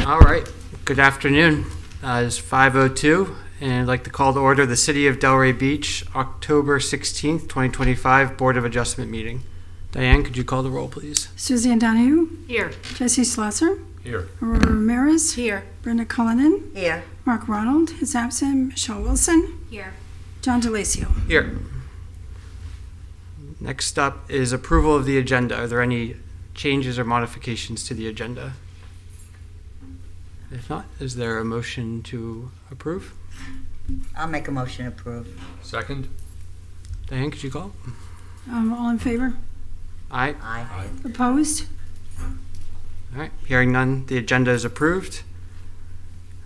All right. Good afternoon. It's 5:02, and I'd like to call to order the City of Delray Beach, October 16th, 2025 Board of Adjustment meeting. Diane, could you call the roll, please? Suzanne Donahue. Here. Jesse Slosser. Here. Aurora Ramirez. Here. Brenda Cullinan. Here. Mark Ronald is absent. Michelle Wilson. Here. John DeLacio. Here. Next up is approval of the agenda. Are there any changes or modifications to the agenda? If not, is there a motion to approve? I'll make a motion to approve. Second? Diane, could you call? All in favor? Aye. Aye. Opposed? All right. Hearing none, the agenda is approved.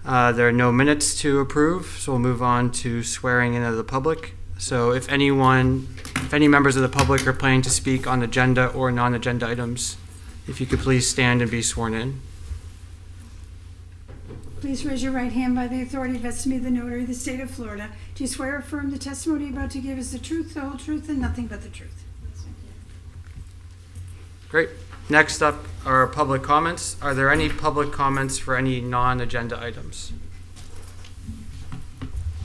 There are no minutes to approve, so we'll move on to swearing in of the public. So if any members of the public are planning to speak on agenda or non-agenda items, if you could please stand and be sworn in. Please raise your right hand. By the authority vested in me, the notary of the state of Florida, do you swear or affirm the testimony you're about to give is the truth, the whole truth, and nothing but the truth? Great. Next up are public comments. Are there any public comments for any non-agenda items?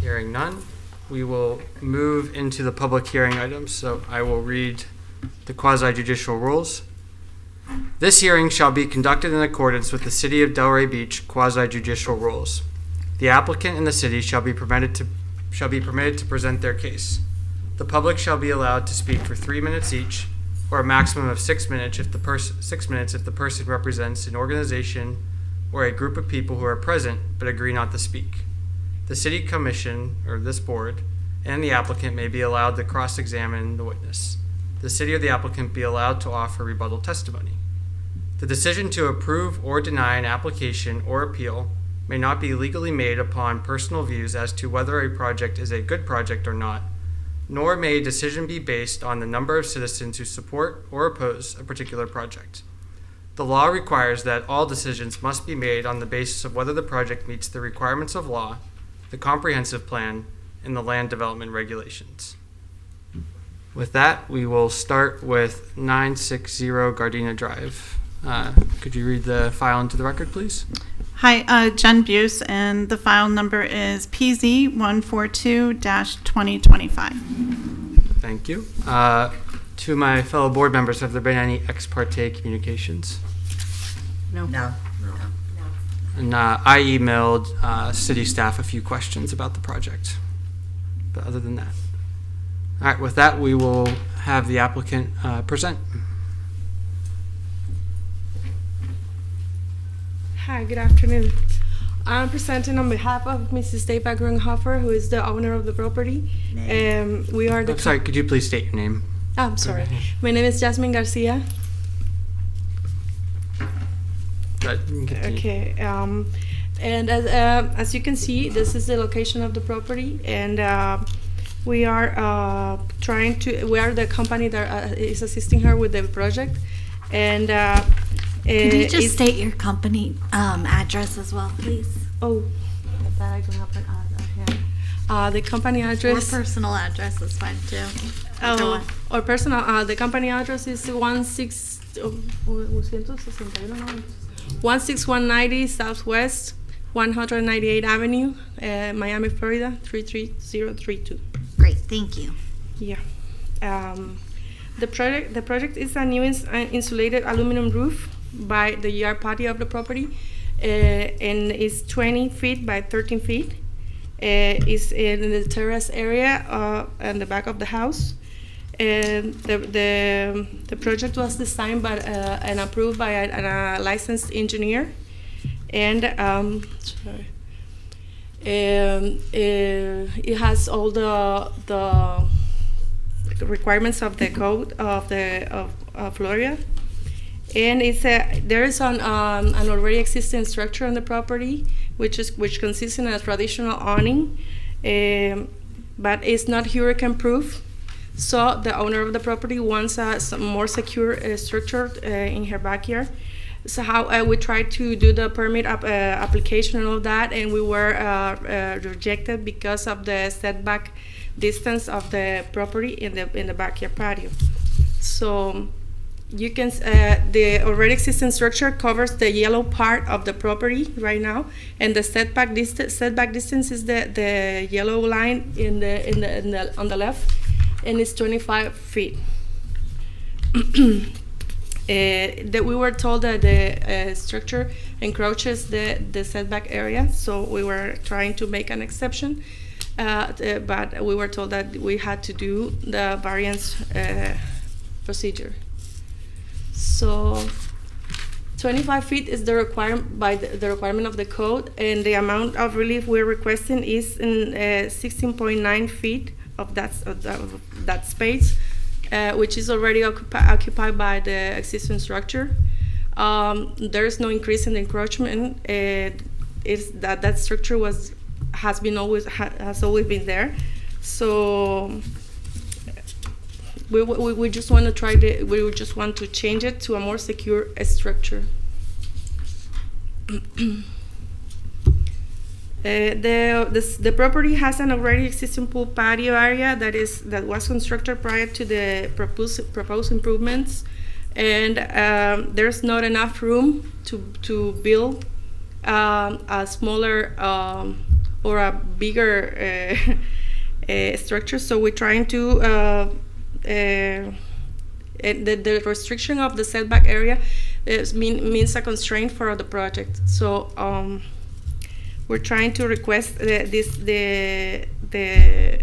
Hearing none, we will move into the public hearing items. So I will read the quasi-judicial rules. This hearing shall be conducted in accordance with the City of Delray Beach quasi-judicial rules. The applicant and the city shall be permitted to present their case. The public shall be allowed to speak for 3 minutes each, or a maximum of 6 minutes if the person represents an organization or a group of people who are present but agree not to speak. The City Commission, or this board, and the applicant may be allowed to cross-examine the witness. The city or the applicant be allowed to offer rebuttal testimony. The decision to approve or deny an application or appeal may not be legally made upon personal views as to whether a project is a good project or not, nor may a decision be based on the number of citizens who support or oppose a particular project. The law requires that all decisions must be made on the basis of whether the project meets the requirements of law, the comprehensive plan, and the land development regulations. With that, we will start with 960 Gardena Drive. Could you read the file into the record, please? Hi, Jen Buse, and the file number is PZ142-2025. Thank you. To my fellow board members, have there been any ex parte communications? No. And I emailed city staff a few questions about the project. But other than that. All right, with that, we will have the applicant present. Hi, good afternoon. I'm presenting on behalf of Mrs. Deva Grunhofer, who is the owner of the property. We are the. Sorry, could you please state your name? I'm sorry. My name is Jasmine Garcia. Okay. And as you can see, this is the location of the property, and we are we are the company that is assisting her with the project, and. Could you just state your company address as well, please? Oh, that I don't have an hand. The company address. Or personal address is fine too. Or personal. The company address is 16190 Southwest 198 Avenue, Miami, Florida 33032. Great, thank you. Yeah. The project is a new insulated aluminum roof by the yard patio of the property, and it's 20 feet by 13 feet. It's in the terrace area in the back of the house. And the project was designed by and approved by a licensed engineer, and it has all the requirements of the code of Florida. And there is an already existing structure on the property, which consists in a traditional awning, but it's not hurricane proof. So the owner of the property wants a more secure structure in her backyard. So we tried to do the permit application and all that, and we were rejected because of the setback distance of the property in the backyard patio. So you can the already existing structure covers the yellow part of the property right now, and the setback distance is the yellow line on the left, and it's 25 feet. That we were told that the structure encroaches the setback area, so we were trying to make an exception, but we were told that we had to do the variance procedure. So 25 feet is the requirement by the requirement of the code, and the amount of relief we're requesting is in 16.9 feet of that space, which is already occupied by the existing structure. There is no increase in the encroachment. It's that structure has always been there. So we just want to we just want to change it to a more secure structure. The property has an already existing pool patio area that was constructed prior to the proposed improvements, and there's not enough room to build a smaller or a bigger structure. So we're trying to the restriction of the setback area means a constraint for the project. So we're trying to request the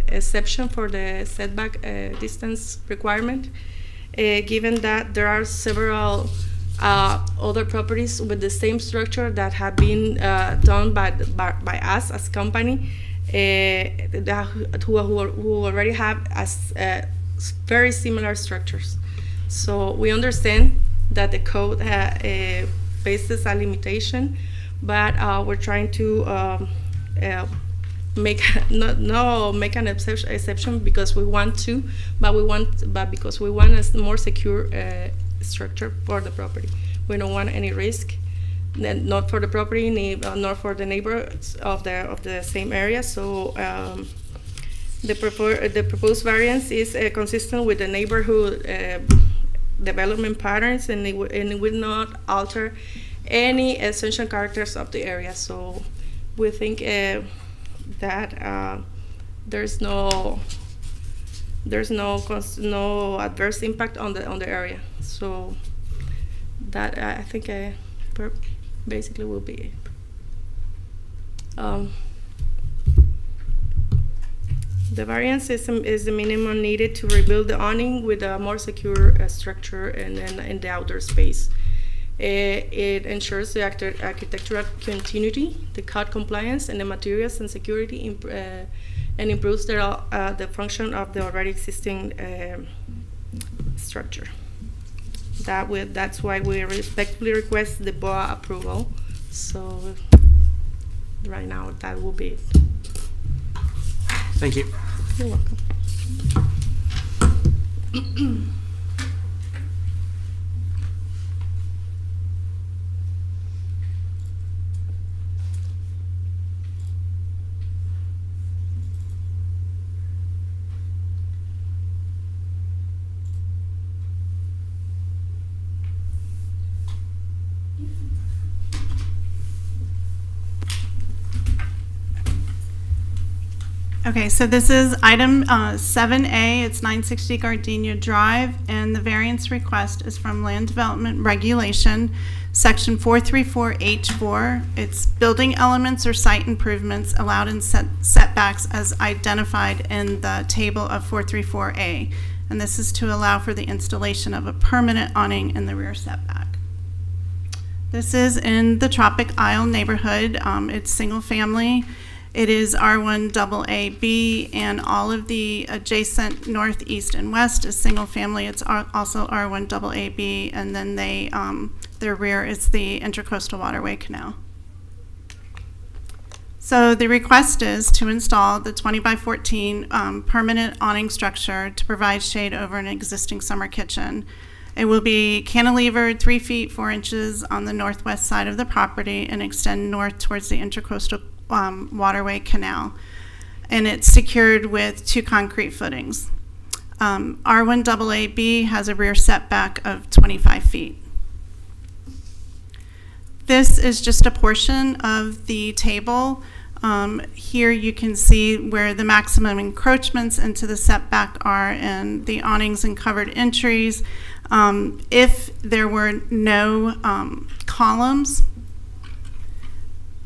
exception for the setback distance requirement, given that there are several other properties with the same structure that have been done by us as company, who already have very similar structures. So we understand that the code faces a limitation, but we're trying to make an exception because we want to, but because we want a more secure structure for the property. We don't want any risk, not for the property, nor for the neighbors of the same area. So the proposed variance is consistent with the neighborhood development patterns, and it will not alter any essential characters of the area. So we think that there's no adverse impact on the area. So that I think basically will be the variance is the minimum needed to rebuild the awning with a more secure structure and then in the outdoor space. It ensures the architectural continuity, the code compliance, and the materials and security, and improves the function of the already existing structure. That's why we respectfully request the BOA approval. So right now that will be it. Thank you. You're welcome. Okay, so this is item 7A. It's 960 Gardenia Drive, and the variance request is from Land Development Regulation, Section 434H4. It's building elements or site improvements allowed in setbacks as identified in the table of 434A. And this is to allow for the installation of a permanent awning in the rear setback. This is in the Tropic Isle neighborhood. It's single family. It is R1AA-B, and all of the adjacent north, east, and west is single family. It's also R1AA-B, and then their rear is the Intracoastal Waterway Canal. So the request is to install the 20 by 14 permanent awning structure to provide shade over an existing summer kitchen. It will be cantilevered 3 feet 4 inches on the northwest side of the property and extend north towards the Intracoastal Waterway Canal, and it's secured with 2 concrete footings. R1AA-B has a rear setback of 25 feet. This is just a portion of the table. Here you can see where the maximum encroachments into the setback are and the awnings and covered entries. If there were no columns,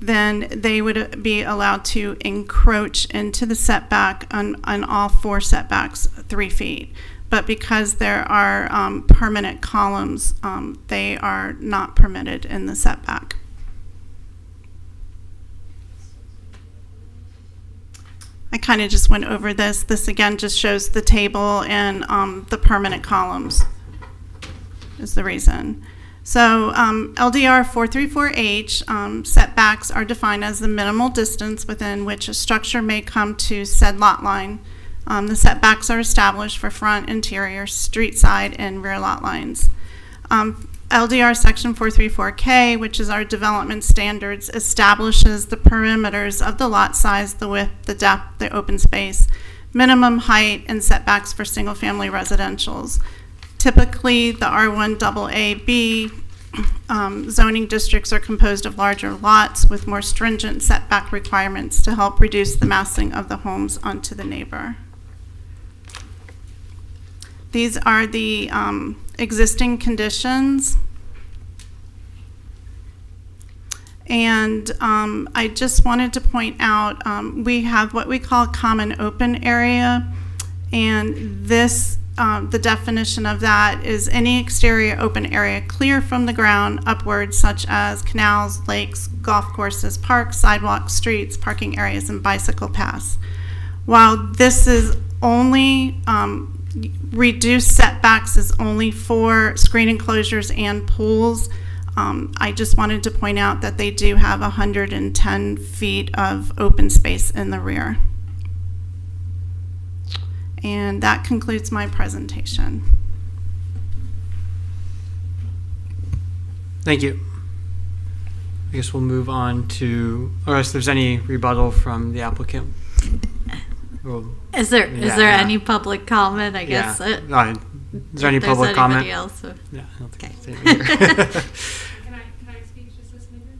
then they would be allowed to encroach into the setback on all four setbacks 3 feet. But because there are permanent columns, they are not permitted in the setback. I kind of just went over this. This again just shows the table and the permanent columns is the reason. So LDR 434H setbacks are defined as the minimal distance within which a structure may come to said lot line. The setbacks are established for front, interior, street side, and rear lot lines. LDR section 434K, which is our development standards, establishes the perimeters of the lot size, the width, the depth, the open space, minimum height, and setbacks for single-family residentials. Typically, the R1AA-B zoning districts are composed of larger lots with more stringent setback requirements to help reduce the massing of the homes onto the neighbor. These are the existing conditions. And I just wanted to point out, we have what we call common open area. And this, the definition of that is any exterior open area clear from the ground upwards, such as canals, lakes, golf courses, parks, sidewalks, streets, parking areas, and bicycle paths. While this is only reduced setbacks is only for screen enclosures and pools, I just wanted to point out that they do have 110 feet of open space in the rear. And that concludes my presentation. Thank you. I guess we'll move on to, or if there's any rebuttal from the applicant. Is there any public comment? I guess. Is there any public comment? Else? Yeah, I don't think Okay. there's anyone here. Can I speak just this minute?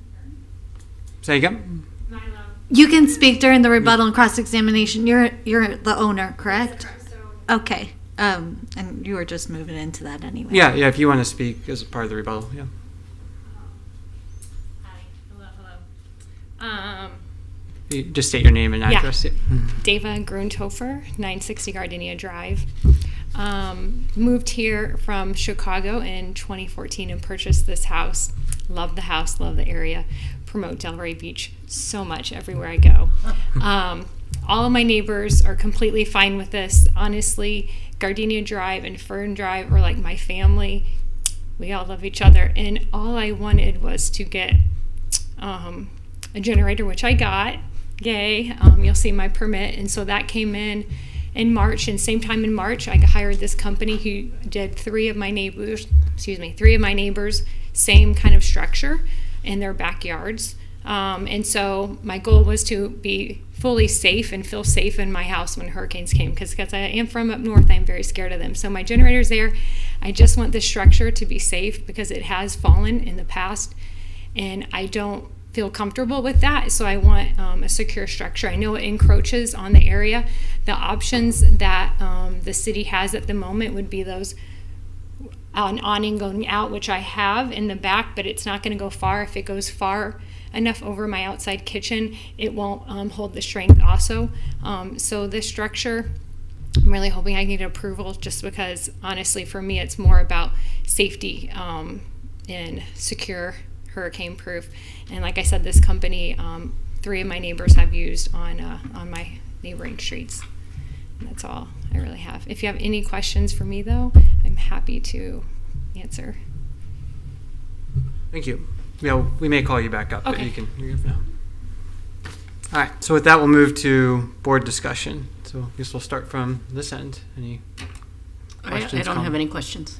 Say again? Am I allowed? You can speak during the rebuttal and cross-examination. You're the owner, correct? So Okay. And you were just moving into that anyway. Yeah, if you want to speak as a part of the rebuttal, yeah. hi, hello. You just state your name and Yeah. address. Yeah. Deva Gruntofer, 960 Gardenia Drive. Moved here from Chicago in 2014 and purchased this house. Love the house, love the area. Promote Delray Beach so much everywhere I go. All of my neighbors are completely fine with this. Honestly, Gardenia Drive and Fern Drive are like my family. We all love each other. And all I wanted was to get a generator, which I got. Yay. You'll see my permit. And so that came in March, and same time in March, I hired this company who did three of my neighbors, same kind of structure in their backyards. And so my goal was to be fully safe and feel safe in my house when hurricanes came, because I am from up north, I'm very scared of them. So my generator's there. I just want the structure to be safe because it has fallen in the past, and I don't feel comfortable with that. So I want a secure structure. I know it encroaches on the area. The options that the city has at the moment would be those an awning going out, which I have in the back, but it's not going to go far. If it goes far enough over my outside kitchen, it won't hold the strength also. So this structure, I'm really hoping I can get approval, just because honestly for me it's more about safety and secure, hurricane proof. And like I said, this company, three of my neighbors have used on my neighboring streets. And that's all I really have. If you have any questions for me though, I'm happy to answer. Thank you. Yeah, we may call you back up, but Okay. you're good for now. All right, so with that, we'll move to board discussion. So I guess we'll start from this end. Any I questions? don't have any questions.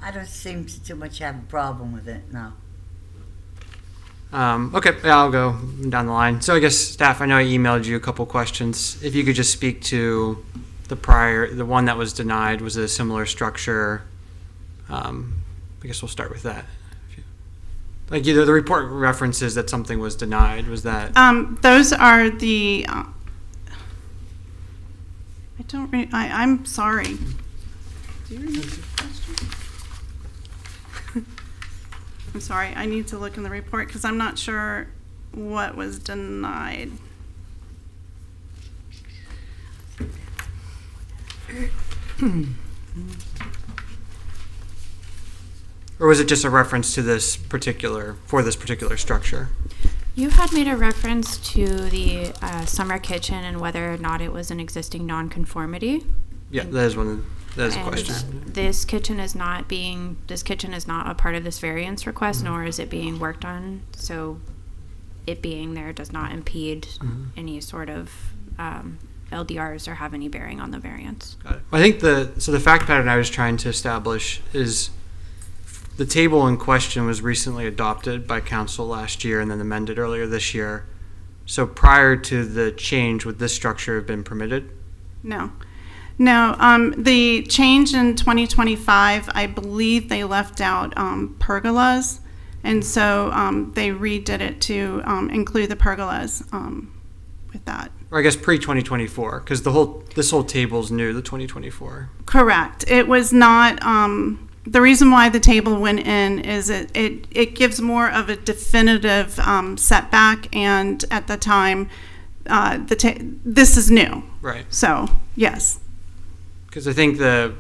I don't seem to too much have a problem with it, no. Okay, yeah, I'll go down the line. So I guess, staff, I know I emailed you a couple questions. If you could just speak to the one that was denied was a similar structure. I guess we'll start with that. Like the report references that something was denied. Was that? Those are the. I'm sorry. Do you remember the question? I'm sorry. I need to look in the report because I'm not sure what was denied. Or was it just a reference to this particular structure? You had made a reference to the summer kitchen and whether or not it was an existing nonconformity. Yeah, that is one. That is a And question. This kitchen is not a part of this variance request, nor is it being worked on. So, it being there does not impede any sort of LDRs or have any bearing on the variance. Got it. I think the fact pattern I was trying to establish is the table in question was recently adopted by council last year and then amended earlier this year. So prior to the change, would this structure have been permitted? No. The change in 2025, I believe they left out pergolas, and so they redid it to include the pergolas with that. Or I guess pre-2024, because this whole table's new, the 2024. Correct. It was not. The reason why the table went in is it gives more of a definitive setback, and at the time, this is new. Right. So yes. Because I think the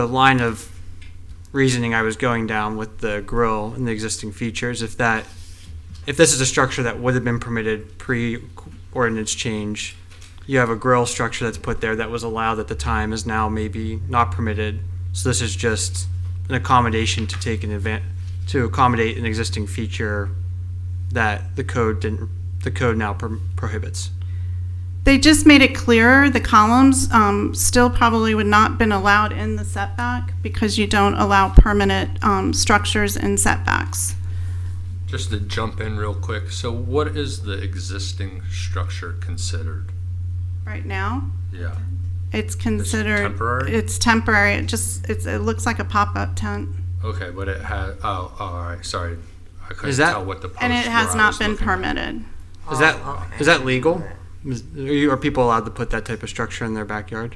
line of reasoning I was going down with the grill and the existing features, if this is a structure that would have been permitted pre-ordinance change, you have a grill structure that's put there that was allowed at the time is now maybe not permitted. So this is just an accommodation to accommodate an existing feature that the code now prohibits. They just made it clearer. The columns still probably would not been allowed in the setback because you don't allow permanent structures in setbacks. Just to jump in real quick, so what is the existing structure considered? Right now, Yeah. it's considered temporary? It's temporary. It looks like a pop-up tent, Okay, but it has, all right, sorry. I couldn't Is that- tell what the posts and it has were I not was been looking at. permitted. Is that legal? Are people allowed to put that type of structure in their backyard?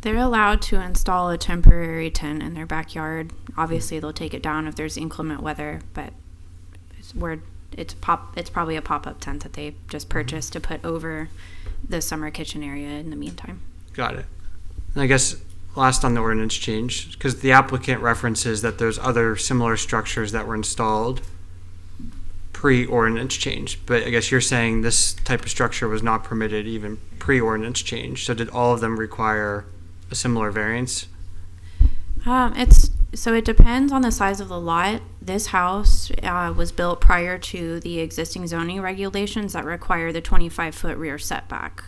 They're allowed to install a temporary tent in their backyard. Obviously, they'll take it down if there's inclement weather, but it's probably a pop-up tent that they just purchased to put over the summer kitchen area in the meantime. Got it. And I guess last on the ordinance change, because the applicant references that there's other similar structures that were installed pre-ordinance change, but I guess you're saying this type of structure was not permitted even pre-ordinance change. So did all of them require a similar variance? It depends on the size of the lot. This house was built prior to the existing zoning regulations that require the 25-foot rear setback.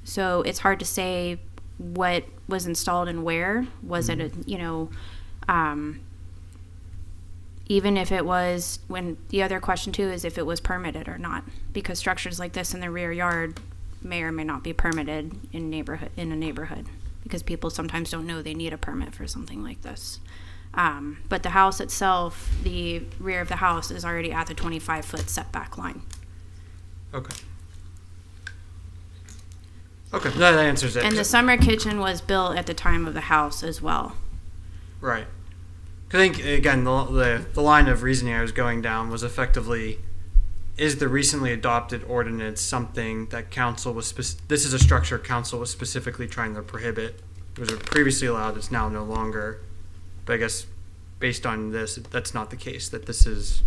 So it's hard to say what was installed and where. Was it even if it was, when the other question too is if it was permitted or not, because structures like this in the rear yard may or may not be permitted in a neighborhood because people sometimes don't know they need a permit for something like this. But the house itself, the rear of the house is already at the 25-foot setback line. Okay. Okay, that answers it. And the summer kitchen was built at the time of the house as well. Right. I think, again, the line of reasoning I was going down was effectively, is the recently adopted ordinance something that council was, this is a structure council was specifically trying to prohibit. It was previously allowed, it's now no longer. But I guess based on this, that's not the case, that this is,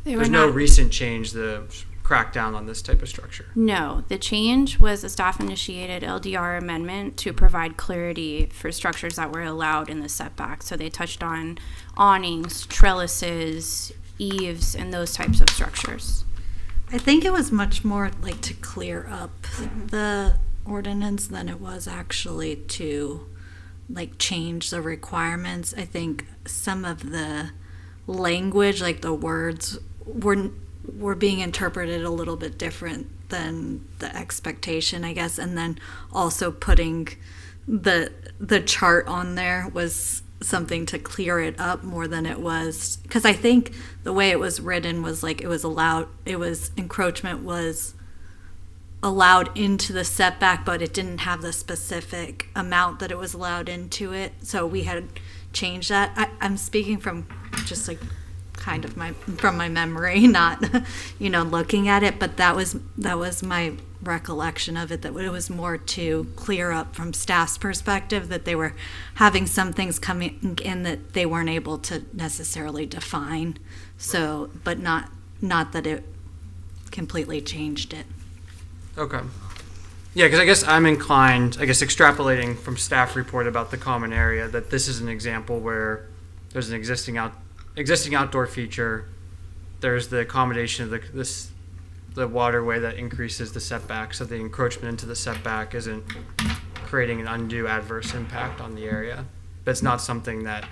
there's no recent change, the crackdown on this type of structure. No, the change was a staff-initiated LDR amendment to provide clarity for structures that were allowed in the setback. So they touched on awnings, trellises, eaves, and those types of structures. I think it was much more like to clear up the ordinance than it was actually to like change the requirements. I think some of the language, like the words, were being interpreted a little bit different than the expectation, I guess. And then also putting the chart on there was something to clear it up more than it was, because I think the way it was written was like encroachment was allowed into the setback, but it didn't have the specific amount that it was allowed into it. So we had changed that. I'm speaking from just like kind of from my memory, not looking at it, but that was my recollection of it, that it was more to clear up from staff's perspective that they were having some things coming in that they weren't able to necessarily define. So, but not that it completely changed it. Okay. Yeah, because I guess I'm inclined, extrapolating from staff report about the common area, that this is an example where there's an existing outdoor feature. There's the accommodation of the waterway that increases the setback, so the encroachment into the setback isn't creating an undue adverse impact on the area. But it's not something that,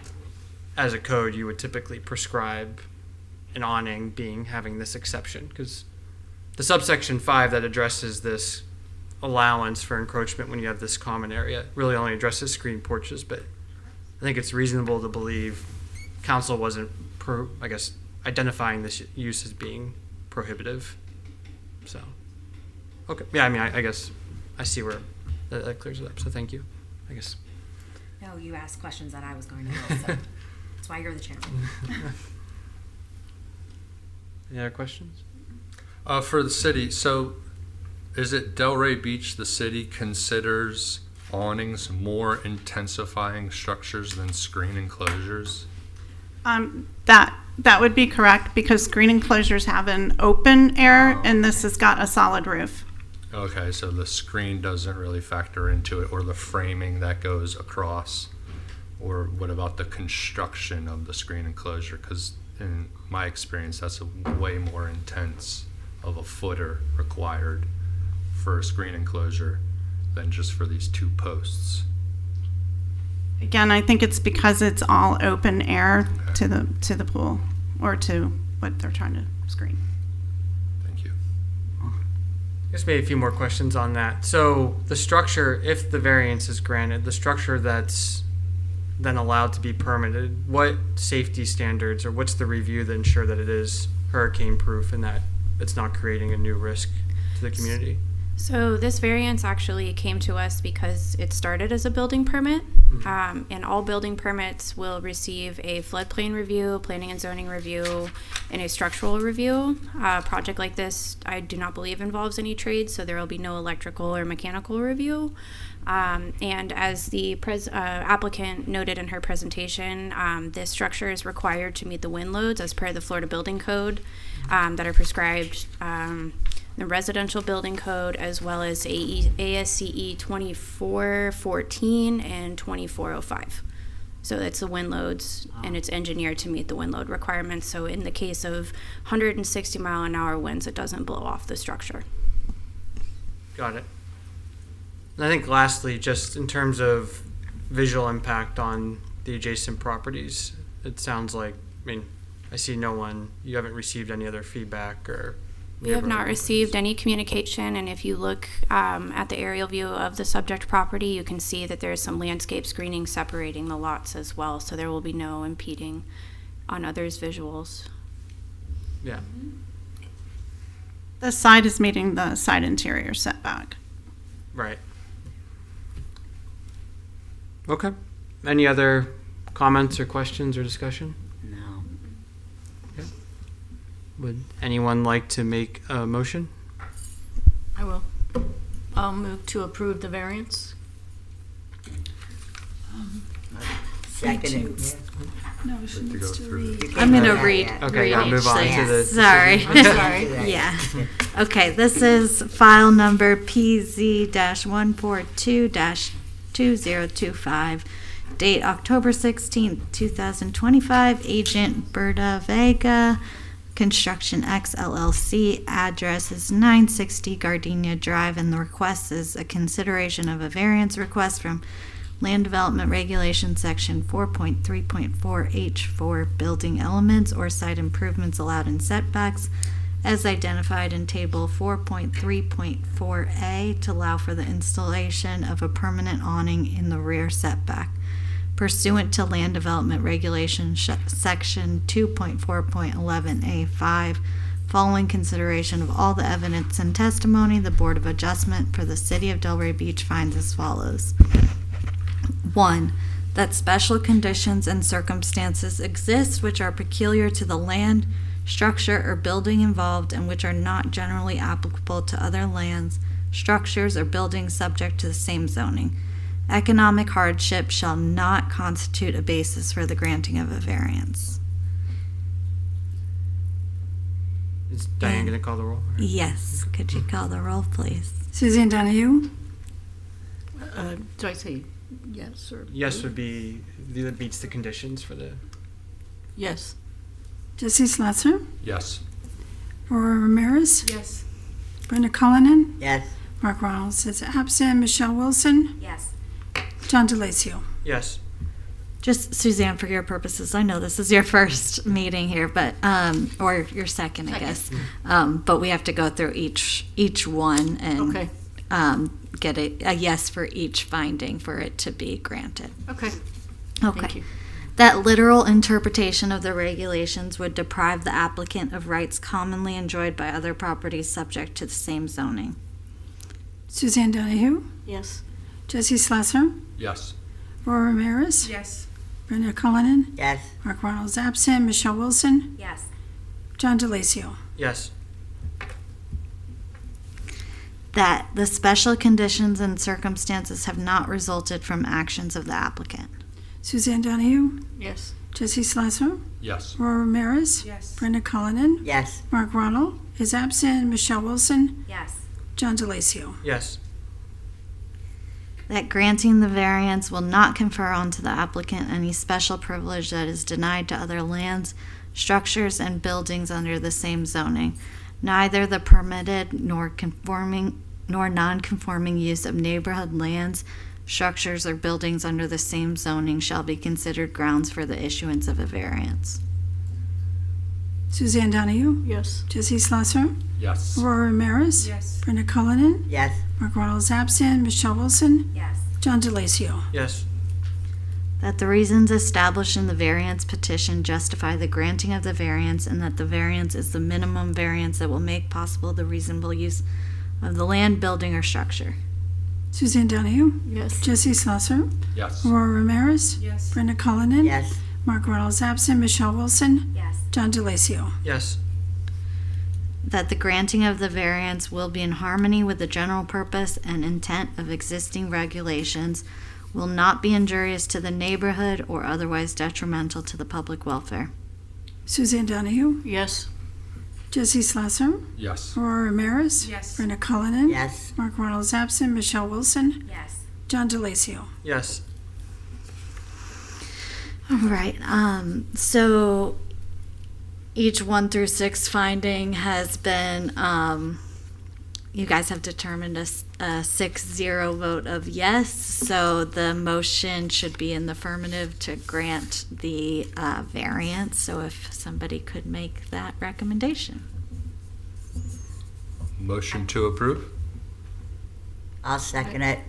as a code, you would typically prescribe an awning having this exception, because the subsection 5 that addresses this allowance for encroachment when you have this common area really only addresses screen porches. But I think it's reasonable to believe council wasn't, identifying this use as being prohibitive. So, okay. Yeah, I guess I see where that clears it up. So thank you. I guess. No, you asked questions that I was going to know, so that's why you're the chairman. Any other questions? For the city, so is it Delray Beach, the city considers awnings more intensifying structures than screen enclosures? That would be correct, because screen enclosures have an open air, and this has got a solid roof. Okay, so the screen doesn't really factor into it, or the framing that goes across, or what about the construction of the screen enclosure? Because in my experience, that's a way more intense of a footer required for a screen enclosure than just for these two posts. Again, I think it's because it's all open air to the pool, or to what they're trying to screen. Thank you. I guess maybe a few more questions on that. So the structure, if the variance is granted, the structure that's then allowed to be permitted, what safety standards, or what's the review that ensure that it is hurricane proof and that it's not creating a new risk to the community? So this variance actually came to us because it started as a building permit, and all building permits will receive a floodplain review, planning and zoning review, and a structural review. A project like this, I do not believe involves any trades, so there will be no electrical or mechanical review. And as the applicant noted in her presentation, this structure is required to meet the wind loads as per the Florida Building Code that are prescribed the residential building code, as well as ASCE 2414 and 2405. So it's the wind loads, and it's engineered to meet the wind load requirements. So in the case of 160 mile an hour winds, it doesn't blow off the structure. Got it. And I think lastly, just in terms of visual impact on the adjacent properties, it sounds like, I see you haven't received any other feedback, or We have not received any communication, and if you look at the aerial view of the subject property, you can see that there's some landscape screening separating the lots as well, so there will be no impeding on others' visuals. Yeah. The side is meeting the side interior setback. Right. Okay. Any other comments or questions or discussion? No. Okay. Would anyone like to make a motion? I will. I'll move to approve the variance. Second. No, she To go needs to through read. You I'm can't gonna do that read. yet. Okay, read yeah, each move on thing. to the Sorry. Sorry. Yeah. Okay, this is file number PZ-142-2025, date October 16th, 2025, agent Berta Vega, Construction X LLC, address is 960 Gardenia Drive, and the request is a consideration of a variance request from Land Development Regulation Section 4.3.4 H for building elements or site improvements allowed in setbacks as identified in Table 4.3.4A to allow for the installation of a permanent awning in the rear setback pursuant to Land Development Regulation Section 2.4.11A5. Following consideration of all the evidence and testimony, the Board of Adjustment for the City of Delray Beach finds as follows. 1. That special conditions and circumstances exist which are peculiar to the land, structure, or building involved and which are not generally applicable to other lands, structures, or buildings subject to the same zoning. Economic hardship shall not constitute a basis for the granting of a variance. Is Diane going to call the roll? or- Yes, could you call the roll, please? Suzanne Donahue? Do I say yes or? Yes would be, that meets the conditions for the, Yes. Jesse Slasser? Yes. Aurora Ramirez? Yes. Brenda Cullinan? Yes. Mark Ronalds is absent. Michelle Wilson? Yes. John DeLacio? yes. Just Suzanne, for your purposes, I know this is your first meeting here, but or your second, I guess. But we have to go through each one and Okay. get a yes for each finding for it to be granted. Okay. Okay. Thank you. That literal interpretation of the regulations would deprive the applicant of rights commonly enjoyed by other properties subject to the same zoning. Suzanne Donahue? Yes. Jesse Slasser? Yes. Aurora Ramirez? Yes. Brenda Cullinan? Yes. Mark Ronald's absent. Michelle Wilson? Yes. John DeLacio? Yes. That the special conditions and circumstances have not resulted from actions of the applicant. Suzanne Donahue? Yes. Jesse Slasser? Yes. Aurora Ramirez? Yes. Brenda Cullinan? Yes. Mark Ronald is absent. Michelle Wilson? Yes. John DeLacio? Yes. That granting the variance will not confer onto the applicant any special privilege that is denied to other lands, structures, and buildings under the same zoning. Neither the permitted nor non-conforming use of neighborhood lands, structures, or buildings under the same zoning shall be considered grounds for the issuance of a variance. Suzanne Donahue? Yes. Jesse Slasser? Yes. Aurora Ramirez? Yes. Brenda Cullinan? Yes. Mark Ronald is absent. Michelle Wilson? Yes. John DeLacio? Yes. That the reasons established in the variance petition justify the granting of the variance and that the variance is the minimum variance that will make possible the reasonable use of the land, building, or structure. Suzanne Donahue? Yes. Jesse Slasser? Yes. Aurora Ramirez? Yes. Brenda Cullinan? Yes. Mark Ronald is absent. Michelle Wilson? Yes. John DeLacio? Yes. That the granting of the variance will be in harmony with the general purpose and intent of existing regulations, will not be injurious to the neighborhood or otherwise detrimental to the public welfare. Suzanne Donahue? Yes. Jesse Slasser? Yes. Aurora Ramirez? Yes. Brenda Cullinan? Yes. Mark Ronald is absent. Michelle Wilson? Yes. John DeLacio? Yes. All right, so each 1 through 6 finding has been, you guys have determined a 6-0 vote of yes, so the motion should be in the affirmative to grant the variance. So if somebody could make that recommendation. Motion to approve? I'll second it.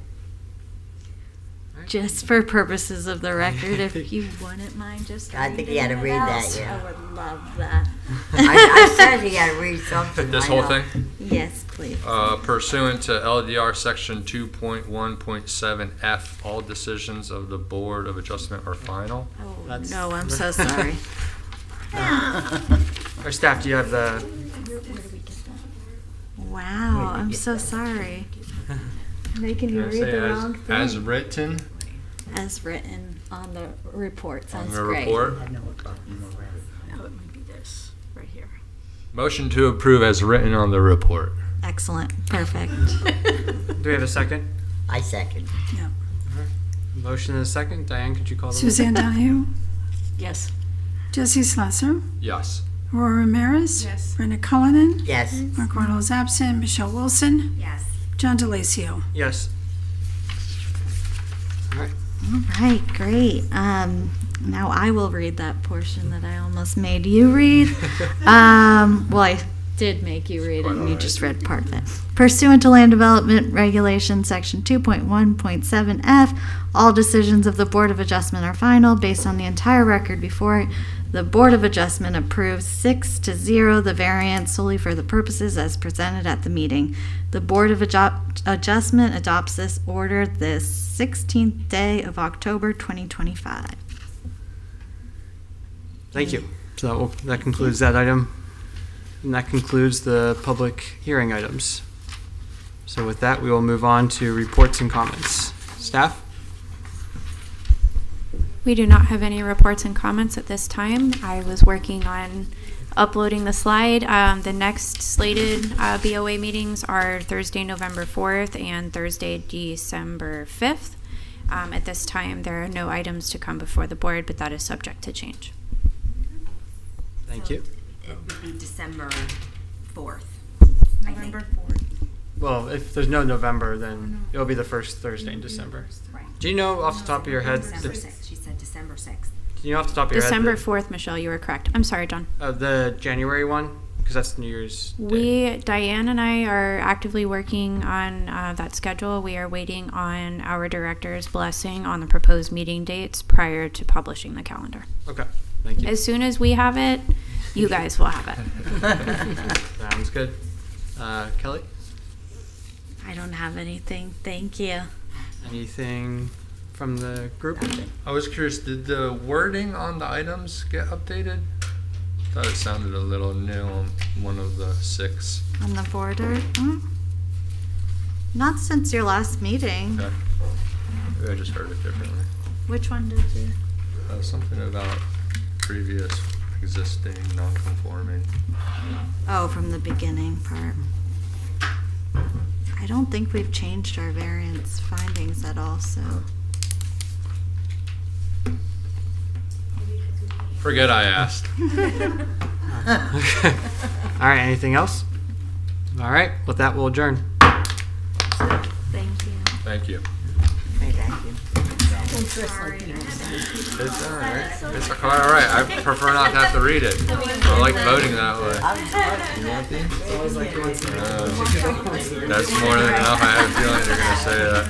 Just for purposes of the record, if you wouldn't mind just I think reading you had to it read out, that, yeah. I would love that. I said he had to read something. This I whole know. thing? Yes, please. Pursuant to LDR Section 2.1.7F, all decisions of the Board of Adjustment are final. Oh, That's- no, I'm so sorry. Our staff, do you have the, Wow, I'm so sorry. Making you Can I read say the wrong thing. as written As written on the report. on Sounds the great. report? Now it might be this right here. Motion to approve as written on the report. Excellent. Perfect. do we have a second? I second. Motion and a second. Diane, could you call the roll? Suzanne Donahue? Yes. Jesse Slasser? Yes. Aurora Ramirez? Yes. Brenda Cullinan? Yes. Mark Ronald is absent. Michelle Wilson? Yes. John DeLacio? Yes. All right, great. Now I will read that portion that I almost made you read. Well, I did make you read it, and you just read part of it. Pursuant to Land Development Regulation Section 2.1.7F, all decisions of the Board of Adjustment are final based on the entire record before it. The Board of Adjustment approves 6-0 the variance solely for the purposes as presented at the meeting. The Board of Adjustment adopts this order this 16th day of October 2025. Thank you. So that concludes that item. And that concludes the public hearing items. So with that, we will move on to reports and comments. Staff? We do not have any reports and comments at this time. I was working on uploading the slide. The next slated BOA meetings are Thursday, November 4th and Thursday, December 5th. At this time, there are no items to come before the board, but that is subject to change. Thank So you. It would be December 4th. November 4th. Well, if there's no November, then it'll be the first Thursday in December. Right. Do you know off the top of your head? December 6th. She said December 6th. Do you know off the top of your December head? 4th, Michelle, you were correct. I'm sorry, John. The January one? Because that's New Year's Day. Diane and I are actively working on that schedule. We are waiting on our director's blessing on the proposed meeting dates prior to publishing the calendar. Okay, thank you. As soon as we have it, you guys will have it. Sounds good. Kelly? I don't have anything. Thank you. Anything from the group? I was curious, did the wording on the items get updated? Thought it sounded a little new on one of the 6. On the border? Not since your last meeting. Okay. Maybe I just heard it differently. Which one did you? Something about previous existing non-conforming. Oh, from the beginning part. I don't think we've changed our variance findings at all, so. Forget I asked. All right, anything else? All right, with that, we'll adjourn. Thank you. Thank you. Hey, thank you. It's all right. It's all right. I prefer not to have to read it. I like voting that way. You want these? That's more than enough. I have a feeling you're going to say that.